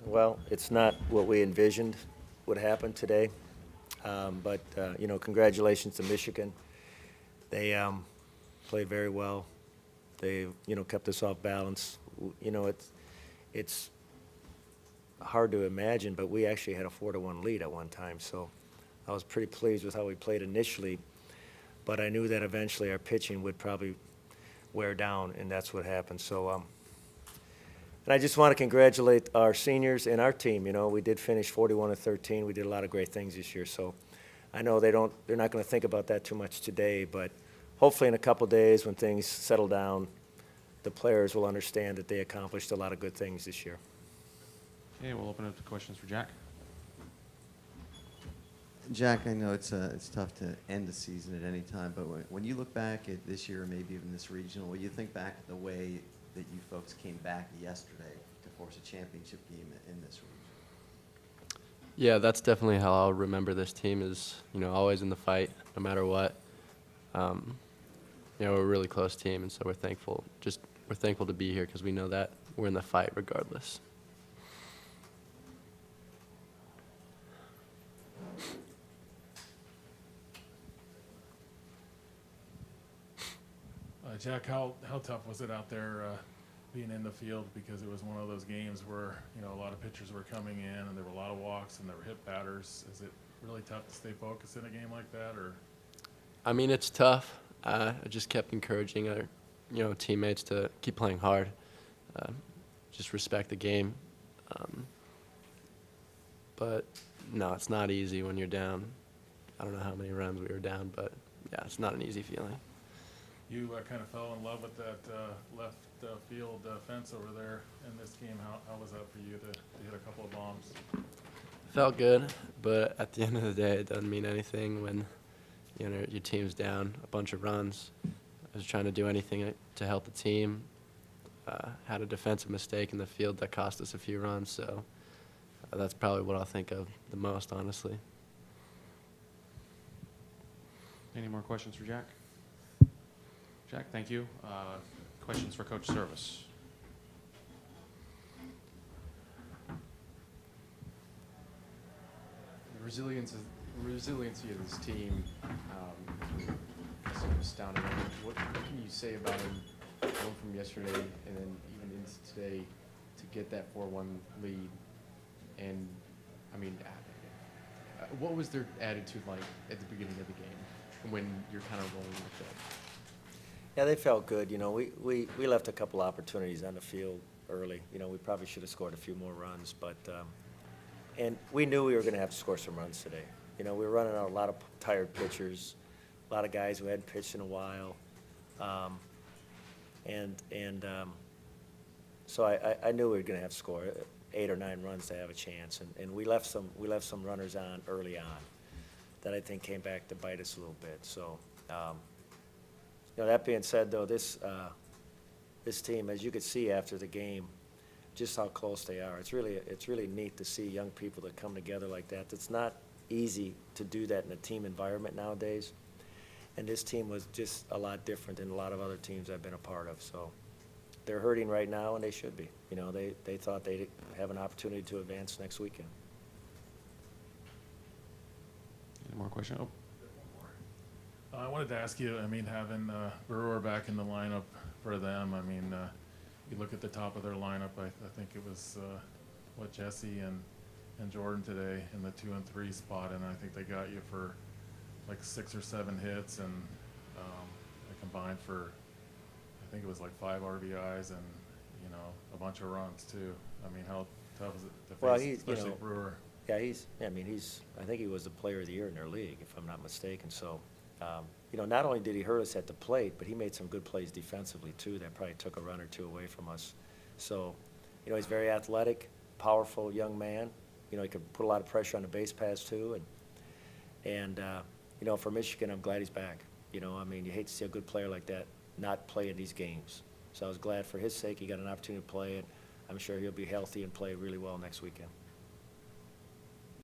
Well, it's not what we envisioned would happen today, but congratulations to Michigan. They played very well. They kept us off balance. It's hard to imagine, but we actually had a 4-1 lead at one time. So I was pretty pleased with how we played initially, but I knew that eventually our pitching would probably wear down, and that's what happened. So, and I just want to congratulate our seniors and our team. We did finish 41-13. We did a lot of great things this year. So I know they're not going to think about that too much today, but hopefully in a couple days when things settle down, the players will understand that they accomplished a lot of good things this year. Okay, we'll open up to questions for Jack. Jack, I know it's tough to end the season at any time, but when you look back at this year, or maybe even this regional, when you think back at the way that you folks came back yesterday to force a championship game in this region. Yeah, that's definitely how I'll remember this team is, always in the fight, no matter what. We're a really close team, and so we're thankful to be here because we know that we're in the fight regardless. Jack, how tough was it out there being in the field, because it was one of those games where a lot of pitchers were coming in and there were a lot of walks and there were hit batters. Is it really tough to stay focused in a game like that, or? I mean, it's tough. I just kept encouraging our teammates to keep playing hard, just respect the game. But no, it's not easy when you're down. I don't know how many runs we were down, but yeah, it's not an easy feeling. You kind of fell in love with that left field fence over there in this game. How was that for you to hit a couple of bombs? Felt good, but at the end of the day, it doesn't mean anything when your team's down a bunch of runs. I was trying to do anything to help the team. Had a defensive mistake in the field that cost us a few runs, so that's probably what I'll think of the most, honestly. Any more questions for Jack? Jack, thank you. Questions for Coach Service. The resiliency of this team is astounding. I mean, what can you say about him going from yesterday and then even into today to get that 4-1 lead? And I mean, what was their attitude like at the beginning of the game when you're kind of rolling like that? Yeah, they felt good. We left a couple opportunities on the field early. We probably should have scored a few more runs, but and we knew we were going to have to score some runs today. We were running out a lot of tired pitchers, a lot of guys who hadn't pitched in a while, so I knew we were going to have to score 8 or 9 runs to have a chance, and we left some runners on early on that I think came back to bite us a little bit. So. That being said, though, this team, as you could see after the game, just how close they are. It's really neat to see young people that come together like that. It's not easy to do that in a team environment nowadays, and this team was just a lot different than a lot of other teams I've been a part of. So they're hurting right now, and they should be. They thought they'd have an opportunity to advance next weekend. Any more questions? Oh. I wanted to ask you, having Brewer back in the lineup for them, you look at the top of their lineup, I think it was, Jesse and Jordan today in the 2 and 3 spot, and I think they got you for like 6 or 7 hits, and they combined for, I think it was like 5 RBIs and, a bunch of runs too. How tough is it to face, especially Brewer? Yeah, I think he was the player of the year in their league, if I'm not mistaken. So, not only did he hurt us at the plate, but he made some good plays defensively too that probably took a run or two away from us. So, he's very athletic, powerful young man. He could put a lot of pressure on the base pass too. And for Michigan, I'm glad he's back. You hate to see a good player like that not play in these games. So I was glad for his sake he got an opportunity to play, and I'm sure he'll be healthy and play really well next weekend.